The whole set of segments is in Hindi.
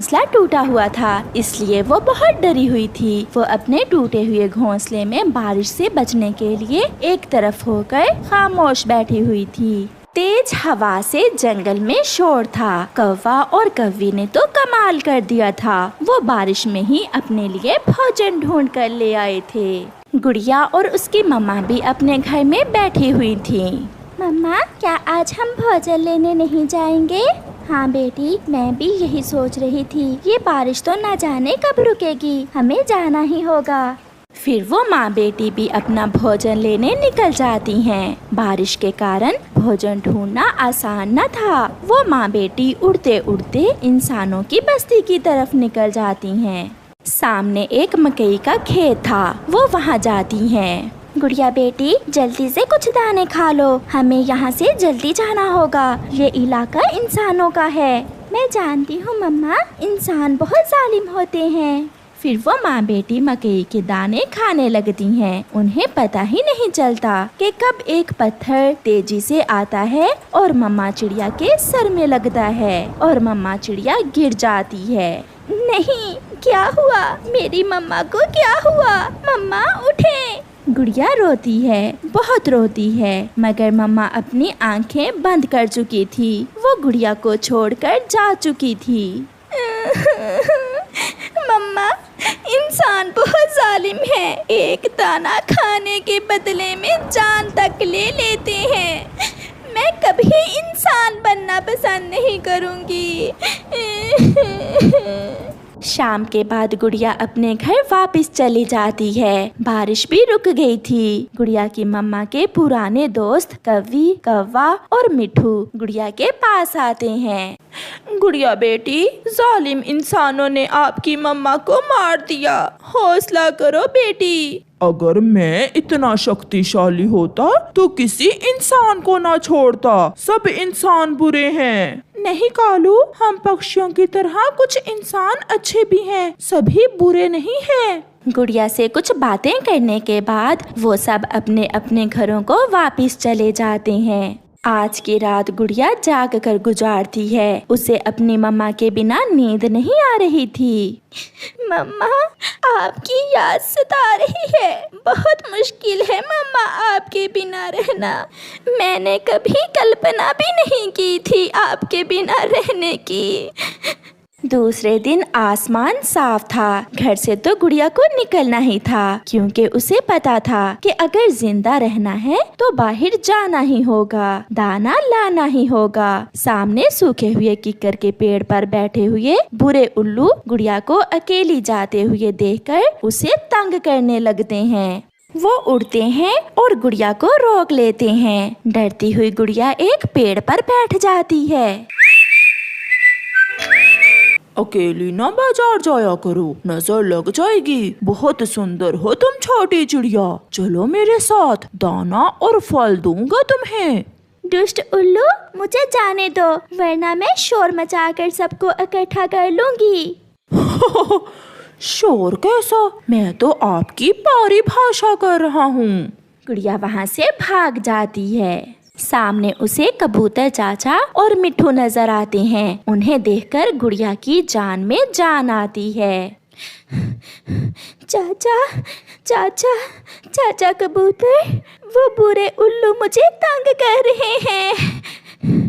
घोंसला टूटा हुआ था, इसलिए वो बहुत डरी हुई थी। वो अपने टूटे हुए घोंसले में बारिश से बचने के लिए एक तरफ होकर खामोश बैठी हुई थी। तेज हवा से जंगल में शोर था। कौवा और कौवी ने तो कमाल कर दिया था। वो बारिश में ही अपने लिए भोजन ढूंढ कर ले आए थे। गुड़िया और उसकी मम्मा भी अपने घर में बैठी हुई थी। मम्मा, क्या आज हम भोजन लेने नहीं जाएंगे? हाँ बेटी, मैं भी यही सोच रही थी। ये बारिश तो न जाने कब रुकेगी, हमें जाना ही होगा। फिर वो माँ बेटी भी अपना भोजन लेने निकल जाती हैं। बारिश के कारण भोजन ढूंढना आसान न था। वो माँ बेटी उड़ते उड़ते इंसानों की बस्ती की तरफ निकल जाती हैं। सामने एक मकई का खेत था। वो वहाँ जाती हैं। गुड़िया बेटी, जल्दी से कुछ दाने खा लो, हमें यहाँ से जल्दी जाना होगा। ये इलाका इंसानों का है। मैं जानती हूँ मम्मा, इंसान बहुत जालिम होते हैं। फिर वो माँ बेटी मकई के दाने खाने लगती हैं। उन्हें पता ही नहीं चलता कि कब एक पत्थर तेजी से आता है और मम्मा चिड़िया के सर में लगता है और मम्मा चिड़िया गिर जाती है। नहीं, क्या हुआ? मेरी मम्मा को क्या हुआ? मम्मा उठें। गुड़िया रोती है, बहुत रोती है, मगर मम्मा अपनी आंखें बंद कर चुकी थी। वो गुड़िया को छोड़कर जा चुकी थी। मम्मा, इंसान बहुत जालिम है। एक दाना खाने के बदले में जान तक ले लेते हैं। मैं कभी इंसान बनना पसंद नहीं करूँगी। शाम के बाद गुड़िया अपने घर वापस चली जाती है। बारिश भी रुक गई थी। गुड़िया की मम्मा के पुराने दोस्त कौवी, कौवा और मिठू गुड़िया के पास आते हैं। गुड़िया बेटी, जालिम इंसानों ने आपकी मम्मा को मार दिया। हौसला करो बेटी। अगर मैं इतना शक्तिशाली होता तो किसी इंसान को ना छोड़ता। सब इंसान बुरे हैं। नहीं कालू, हम पक्षियों की तरह कुछ इंसान अच्छे भी हैं, सभी बुरे नहीं हैं। गुड़िया से कुछ बातें करने के बाद वो सब अपने अपने घरों को वापस चले जाते हैं। आज की रात गुड़िया जाग कर गुजारती है। उसे अपनी मम्मा के बिना नींद नहीं आ रही थी। मम्मा, आपकी याद सता रही है। बहुत मुश्किल है मम्मा आपके बिना रहना। मैंने कभी कल्पना भी नहीं की थी आपके बिना रहने की। दूसरे दिन आसमान साफ था। घर से तो गुड़िया को निकलना ही था, क्योंकि उसे पता था कि अगर जिंदा रहना है तो बाहर जाना ही होगा, दाना लाना ही होगा। सामने सूखे हुए किक्कर के पेड़ पर बैठे हुए बुरे उल्लू गुड़िया को अकेली जाते हुए देखकर उसे तंग करने लगते हैं। वो उड़ते हैं और गुड़िया को रोक लेते हैं। डरती हुई गुड़िया एक पेड़ पर बैठ जाती है। अकेली ना बाजार जाया करो, नजर लग जाएगी। बहुत सुंदर हो तुम छोटी चिड़िया। चलो मेरे साथ, दाना और फल दूंगा तुम्हें। दुष्ट उल्लू, मुझे जाने दो, वरना मैं शोर मचाकर सबको इकट्ठा कर लूंगी। शोर कैसा? मैं तो आपकी परिभाषा कर रहा हूँ। गुड़िया वहाँ से भाग जाती है। सामने उसे कबूतर चाचा और मिठू नजर आते हैं। उन्हें देखकर गुड़िया की जान में जान आती है। चाचा, चाचा, चाचा कबूतर, वो बुरे उल्लू मुझे तंग कर रहे हैं।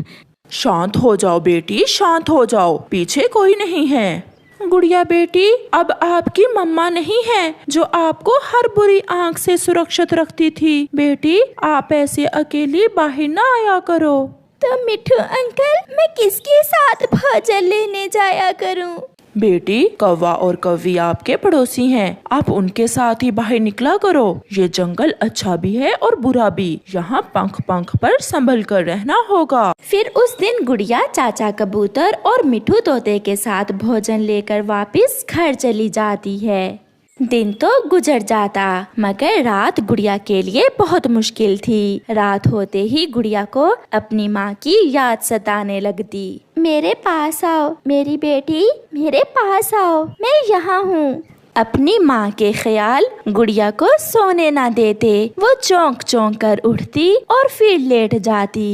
शांत हो जाओ बेटी, शांत हो जाओ, पीछे कोई नहीं है। गुड़िया बेटी, अब आपकी मम्मा नहीं है जो आपको हर बुरी आंख से सुरक्षित रखती थी। बेटी, आप ऐसे अकेली बाहर ना आया करो। तो मिठू अंकल, मैं किसके साथ भोजन लेने जाया करूं? बेटी, कौवा और कौवी आपके पड़ोसी हैं। आप उनके साथ ही बाहर निकला करो। ये जंगल अच्छा भी है और बुरा भी। यहाँ पंख पंख पर संभल कर रहना होगा। फिर उस दिन गुड़िया चाचा कबूतर और मिठू तोते के साथ भोजन लेकर वापस घर चली जाती है। दिन तो गुजर जाता, मगर रात गुड़िया के लिए बहुत मुश्किल थी। रात होते ही गुड़िया को अपनी माँ की याद सताने लगती। मेरे पास आओ मेरी बेटी, मेरे पास आओ, मैं यहाँ हूँ। अपनी माँ के ख्याल गुड़िया को सोने ना देते। वो चौंक चौंक कर उठती और फिर लेट जाती।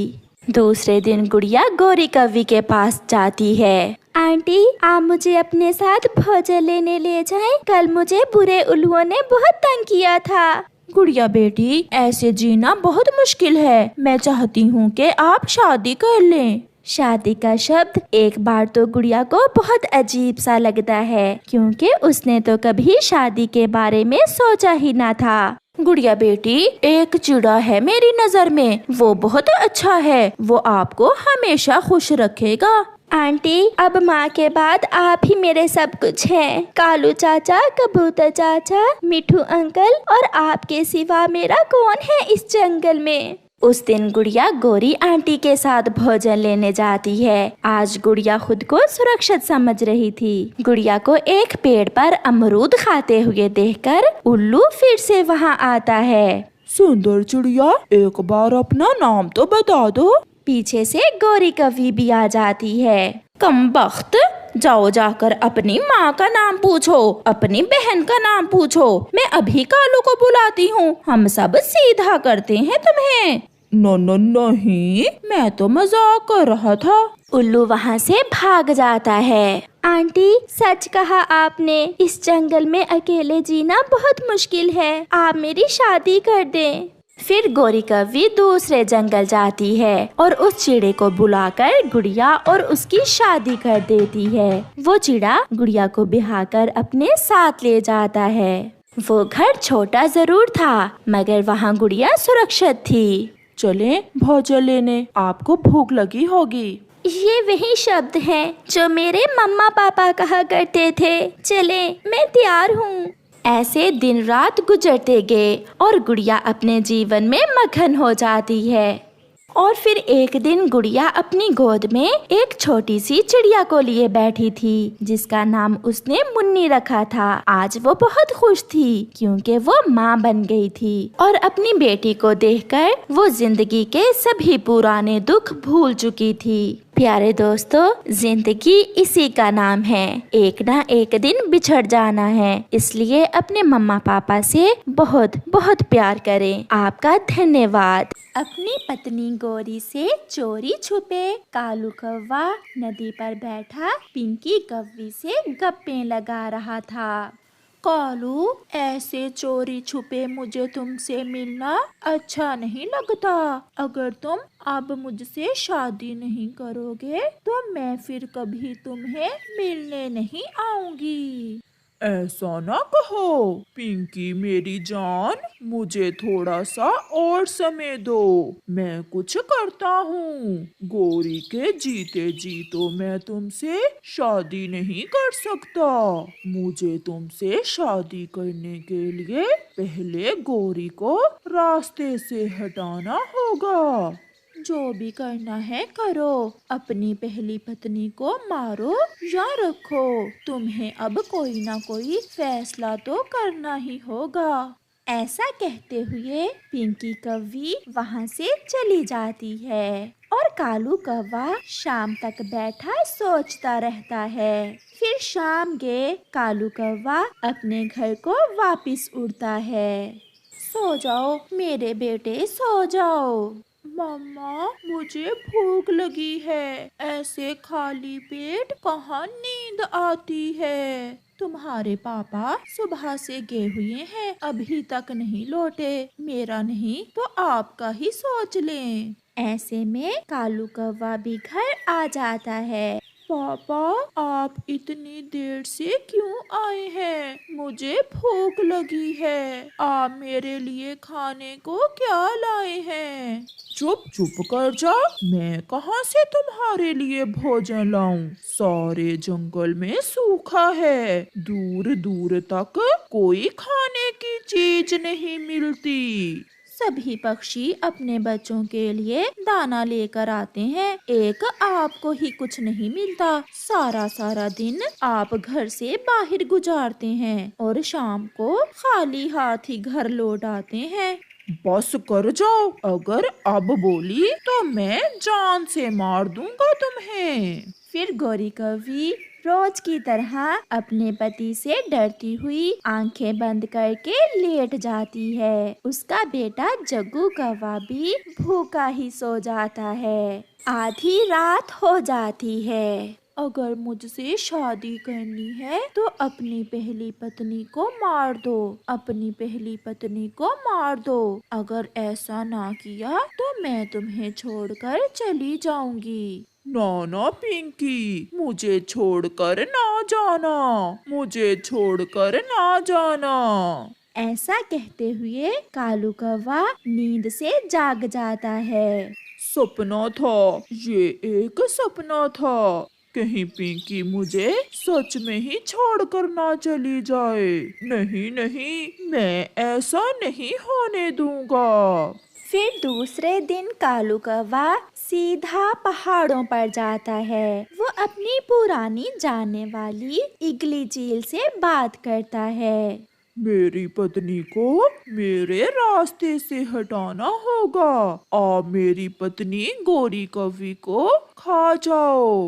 दूसरे दिन गुड़िया गोरी कौवी के पास जाती है। आंटी, आप मुझे अपने साथ भोजन लेने ले जाएं। कल मुझे बुरे उल्लुओं ने बहुत तंग किया था। गुड़िया बेटी, ऐसे जीना बहुत मुश्किल है। मैं चाहती हूँ कि आप शादी कर लें। शादी का शब्द एक बार तो गुड़िया को बहुत अजीब सा लगता है, क्योंकि उसने तो कभी शादी के बारे में सोचा ही ना था। गुड़िया बेटी, एक चिड़ा है मेरी नजर में, वो बहुत अच्छा है। वो आपको हमेशा खुश रखेगा। आंटी, अब माँ के बाद आप ही मेरे सब कुछ हैं। कालू चाचा, कबूतर चाचा, मिठू अंकल और आपके सिवा मेरा कौन है इस जंगल में। उस दिन गुड़िया गौरी आंटी के साथ भोजन लेने जाती है। आज गुड़िया खुद को सुरक्षित समझ रही थी। गुड़िया को एक पेड़ पर अमरूद खाते हुए देखकर उल्लू फिर से वहाँ आता है। सुंदर चिड़िया, एक बार अपना नाम तो बता दो। पीछे से गौरी कवि भी आ जाती है। कमबख्त, जाओ जाकर अपनी माँ का नाम पूछो, अपनी बहन का नाम पूछो। मैं अभी कालू को बुलाती हूँ, हम सब सीधा करते हैं तुम्हें। नहीं, मैं तो मजाक कर रहा था। उल्लू वहाँ से भाग जाता है। आंटी, सच कहा आपने, इस जंगल में अकेले जीना बहुत मुश्किल है। आप मेरी शादी कर दें। फिर गौरी कव्वी दूसरे जंगल जाती है और उस चिड़े को बुलाकर गुड़िया और उसकी शादी कर देती है। वो चिड़ा गुड़िया को बिहाकर अपने साथ ले जाता है। वो घर छोटा जरूर था, मगर वहाँ गुड़िया सुरक्षित थी। चलें भोजन लेने, आपको भूख लगी होगी। ये वही शब्द हैं जो मेरे मम्मा पापा कहा करते थे। चले, मैं तैयार हूँ। ऐसे दिन रात गुजरते गए और गुड़िया अपने जीवन में मगन हो जाती है। और फिर एक दिन गुड़िया अपनी गोद में एक छोटी सी चिड़िया को लिए बैठी थी, जिसका नाम उसने मुन्नी रखा था। आज वो बहुत खुश थी, क्योंकि वो माँ बन गई थी और अपनी बेटी को देखकर वो जिंदगी के सभी पुराने दुख भूल चुकी थी। प्यारे दोस्तों, जिंदगी इसी का नाम है, एक ना एक दिन बिछड़ जाना है। इसलिए अपने मम्मा पापा से बहुत बहुत प्यार करें। आपका धन्यवाद। अपनी पत्नी गौरी से चोरी छुपे कालू कौवा नदी पर बैठा पिंकी कौवी से गप्पे लगा रहा था। कालू, ऐसे चोरी छुपे मुझे तुमसे मिलना अच्छा नहीं लगता। अगर तुम अब मुझसे शादी नहीं करोगे तो मैं फिर कभी तुम्हें मिलने नहीं आऊंगी। ऐसा ना कहो पिंकी मेरी जान, मुझे थोड़ा सा और समय दो, मैं कुछ करता हूँ। गौरी के जीते जी तो मैं तुमसे शादी नहीं कर सकता। मुझे तुमसे शादी करने के लिए पहले गौरी को रास्ते से हटाना होगा। जो भी करना है करो, अपनी पहली पत्नी को मारो या रखो, तुम्हें अब कोई ना कोई फैसला तो करना ही होगा। ऐसा कहते हुए पिंकी कौवी वहाँ से चली जाती है और कालू कौवा शाम तक बैठा सोचता रहता है। फिर शाम गए कालू कौवा अपने घर को वापस उड़ता है। सो जाओ मेरे बेटे, सो जाओ। मम्मा, मुझे भूख लगी है, ऐसे खाली पेट कहाँ नींद आती है। तुम्हारे पापा सुबह से गए हुए हैं, अभी तक नहीं लौटे। मेरा नहीं तो आपका ही सोच लें। ऐसे में कालू कौवा भी घर आ जाता है। पापा, आप इतनी देर से क्यों आए हैं? मुझे भूख लगी है। आप मेरे लिए खाने को क्या लाए हैं? चुप चुप कर जा, मैं कहाँ से तुम्हारे लिए भोजन लाऊं? सारे जंगल में सूखा है, दूर दूर तक कोई खाने की चीज नहीं मिलती। सभी पक्षी अपने बच्चों के लिए दाना लेकर आते हैं, एक आपको ही कुछ नहीं मिलता। सारा सारा दिन आप घर से बाहर गुजारते हैं और शाम को खाली हाथ ही घर लौट आते हैं। बस कर जाओ, अगर अब बोली तो मैं जान से मार दूंगा तुम्हें। फिर गौरी कौवी रोज की तरह अपने पति से डरती हुई आंखें बंद करके लेट जाती है। उसका बेटा जग्गू कौवा भी भूखा ही सो जाता है। आधी रात हो जाती है। अगर मुझसे शादी करनी है तो अपनी पहली पत्नी को मार दो, अपनी पहली पत्नी को मार दो। अगर ऐसा ना किया तो मैं तुम्हें छोड़कर चली जाऊंगी। ना ना पिंकी, मुझे छोड़कर ना जाना, मुझे छोड़कर ना जाना। ऐसा कहते हुए कालू कौवा नींद से जाग जाता है। सपना था, ये एक सपना था। कहीं पिंकी मुझे सच में ही छोड़कर ना चली जाए। नहीं नहीं, मैं ऐसा नहीं होने दूंगा। फिर दूसरे दिन कालू कौवा सीधा पहाड़ों पर जाता है। वो अपनी पुरानी जानने वाली इगली चील से बात करता है। मेरी पत्नी को मेरे रास्ते से हटाना होगा। आप मेरी पत्नी गोरी कौवी को खा जाओ।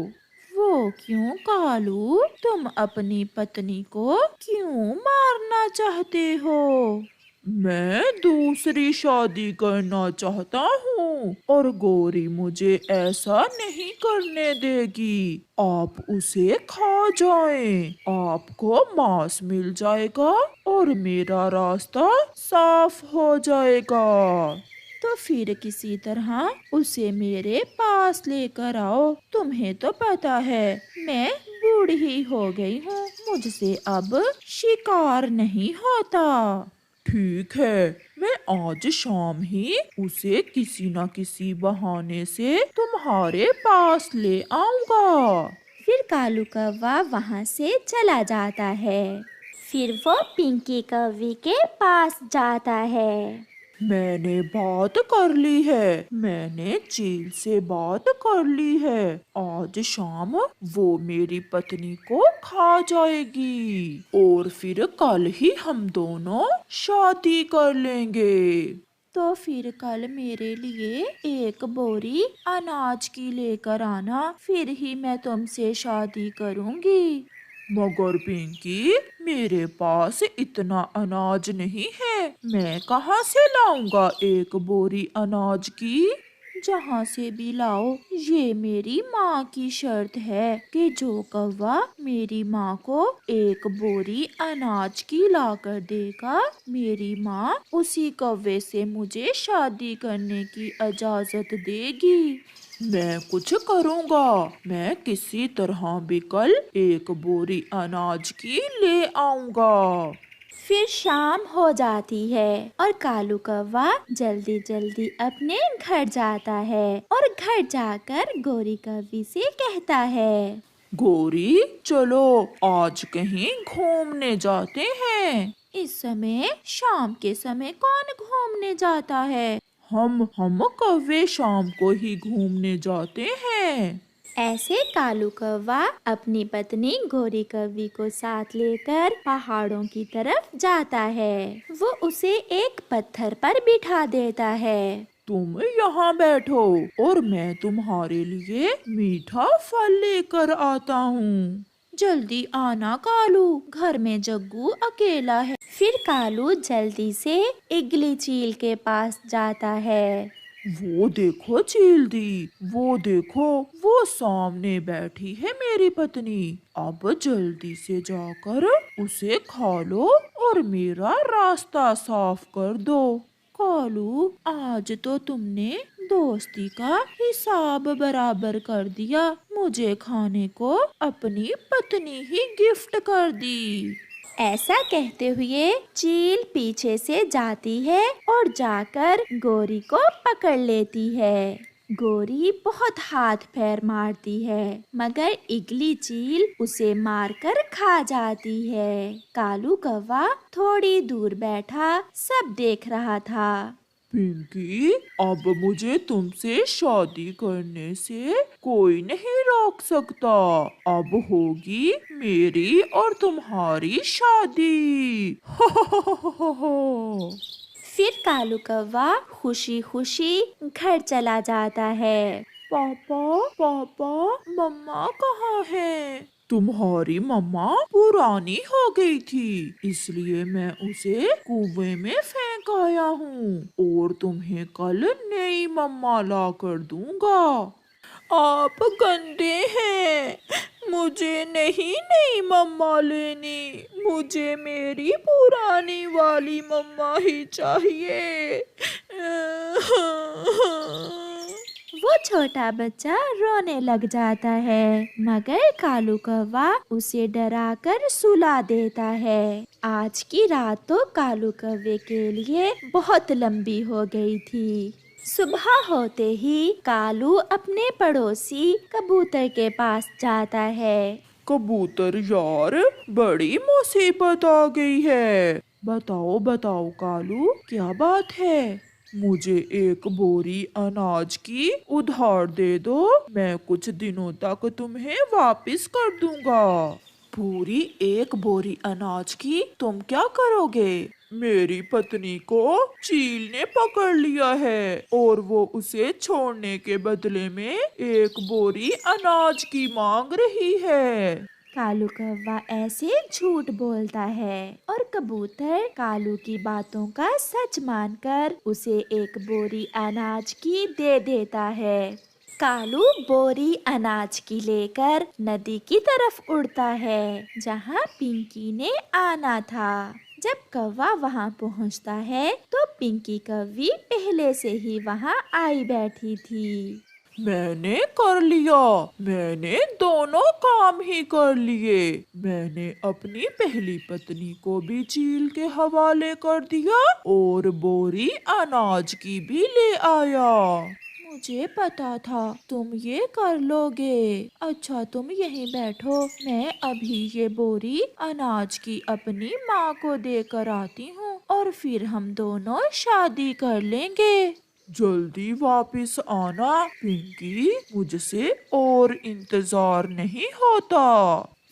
वो क्यों कालू, तुम अपनी पत्नी को क्यों मारना चाहते हो? मैं दूसरी शादी करना चाहता हूँ और गोरी मुझे ऐसा नहीं करने देगी। आप उसे खा जाएं, आपको मांस मिल जाएगा और मेरा रास्ता साफ हो जाएगा। तो फिर किसी तरह उसे मेरे पास लेकर आओ। तुम्हें तो पता है मैं बूढ़ी हो गई हूँ, मुझसे अब शिकार नहीं होता। ठीक है, मैं आज शाम ही उसे किसी न किसी बहाने से तुम्हारे पास ले आऊंगा। फिर कालू कौवा वहाँ से चला जाता है। फिर वो पिंकी कौवी के पास जाता है। मैंने बात कर ली है, मैंने चील से बात कर ली है। आज शाम वो मेरी पत्नी को खा जाएगी और फिर कल ही हम दोनों शादी कर लेंगे। तो फिर कल मेरे लिए एक बोरी अनाज की लेकर आना, फिर ही मैं तुमसे शादी करूंगी। मगर पिंकी, मेरे पास इतना अनाज नहीं है, मैं कहाँ से लाऊंगा एक बोरी अनाज की? जहाँ से भी लाओ, ये मेरी माँ की शर्त है कि जो कौवा मेरी माँ को एक बोरी अनाज की लाकर देगा, मेरी माँ उसी कौवे से मुझे शादी करने की इजाजत देगी। मैं कुछ करूँगा, मैं किसी तरह भी कल एक बोरी अनाज की ले आऊँगा। फिर शाम हो जाती है और कालू कौवा जल्दी जल्दी अपने घर जाता है और घर जाकर गोरी कौवी से कहता है, गोरी, चलो आज कहीं घूमने जाते हैं। इस समय, शाम के समय कौन घूमने जाता है? हम कौवे शाम को ही घूमने जाते हैं। ऐसे कालू कौवा अपनी पत्नी गोरी कौवी को साथ लेकर पहाड़ों की तरफ जाता है। वो उसे एक पत्थर पर बिठा देता है। तुम यहाँ बैठो और मैं तुम्हारे लिए मीठा फल लेकर आता हूँ। जल्दी आना कालू, घर में जग्गू अकेला है। फिर कालू जल्दी से इगली चील के पास जाता है। वो देखो चील दी, वो देखो, वो सामने बैठी है मेरी पत्नी। अब जल्दी से जाकर उसे खा लो और मेरा रास्ता साफ कर दो। कालू, आज तो तुमने दोस्ती का हिसाब बराबर कर दिया, मुझे खाने को अपनी पत्नी ही गिफ्ट कर दी। ऐसा कहते हुए चील पीछे से जाती है और जाकर गोरी को पकड़ लेती है। गोरी बहुत हाथ पैर मारती है, मगर इगली चील उसे मारकर खा जाती है। कालू कौवा थोड़ी दूर बैठा सब देख रहा था। पिंकी, अब मुझे तुमसे शादी करने से कोई नहीं रोक सकता। अब होगी मेरी और तुम्हारी शादी। फिर कालू कौवा खुशी खुशी घर चला जाता है। पापा, पापा, मम्मा कहाँ है? तुम्हारी मम्मा पुरानी हो गई थी, इसलिए मैं उसे कुएं में फेंक आया हूँ और तुम्हें कल नई मम्मा ला कर दूंगा। आप गंदे हैं, मुझे नहीं नई मम्मा लेनी, मुझे मेरी पुरानी वाली मम्मा ही चाहिए। वो छोटा बच्चा रोने लग जाता है, मगर कालू कौवा उसे डराकर सुला देता है। आज की रात तो कालू कौवे के लिए बहुत लंबी हो गई थी। सुबह होते ही कालू अपने पड़ोसी कबूतर के पास जाता है। कबूतर यार, बड़ी मुसीबत आ गई है। बताओ बताओ कालू, क्या बात है? मुझे एक बोरी अनाज की उधार दे दो, मैं कुछ दिनों तक तुम्हें वापस कर दूंगा। पूरी एक बोरी अनाज की तुम क्या करोगे? मेरी पत्नी को चील ने पकड़ लिया है और वो उसे छोड़ने के बदले में एक बोरी अनाज की मांग रही है। कालू कौवा ऐसे झूठ बोलता है और कबूतर कालू की बातों का सच मानकर उसे एक बोरी अनाज की दे देता है। कालू बोरी अनाज की लेकर नदी की तरफ उड़ता है, जहाँ पिंकी ने आना था। जब कौवा वहाँ पहुँचता है तो पिंकी कौवी पहले से ही वहाँ आई बैठी थी। मैंने कर लिया, मैंने दोनों काम ही कर लिए। मैंने अपनी पहली पत्नी को भी चील के हवाले कर दिया और बोरी अनाज की भी ले आया। मुझे पता था तुम ये कर लोगे। अच्छा तुम यहीं बैठो, मैं अभी ये बोरी अनाज की अपनी माँ को देकर आती हूँ और फिर हम दोनों शादी कर लेंगे। जल्दी वापस आना पिंकी, मुझसे और इंतजार नहीं होता।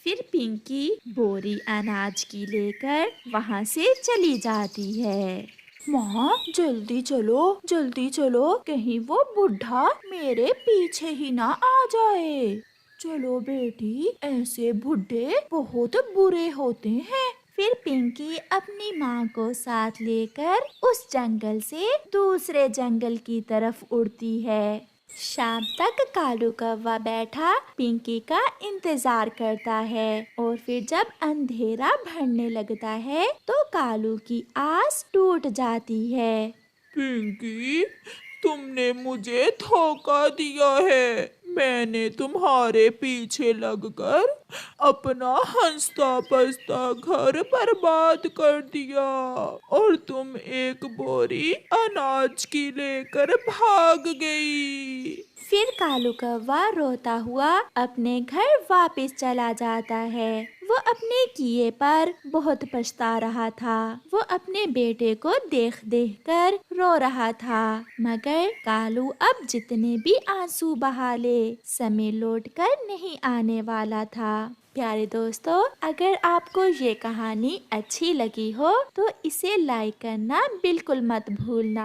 फिर पिंकी बोरी अनाज की लेकर वहाँ से चली जाती है। माँ जल्दी चलो, कहीं वो बुढ़ा मेरे पीछे ही ना आ जाए। चलो बेटी, ऐसे बुढ़े बहुत बुरे होते हैं। फिर पिंकी अपनी माँ को साथ लेकर उस जंगल से दूसरे जंगल की तरफ उड़ती है। शाम तक कालू कौवा बैठा पिंकी का इंतजार करता है और फिर जब अंधेरा बढ़ने लगता है तो कालू की आस टूट जाती है। पिंकी, तुमने मुझे धोखा दिया है। मैंने तुम्हारे पीछे लगकर अपना हंसता बसता घर बर्बाद कर दिया और तुम एक बोरी अनाज की लेकर भाग गई। फिर कालू कौवा रोता हुआ अपने घर वापस चला जाता है। वो अपने किए पर बहुत पछता रहा था। वो अपने बेटे को देख देख कर रो रहा था, मगर कालू अब जितने भी आंसू बहा ले, समय लौट कर नहीं आने वाला था। प्यारे दोस्तों, अगर आपको ये कहानी अच्छी लगी हो तो इसे लाइक करना बिल्कुल मत भूलना।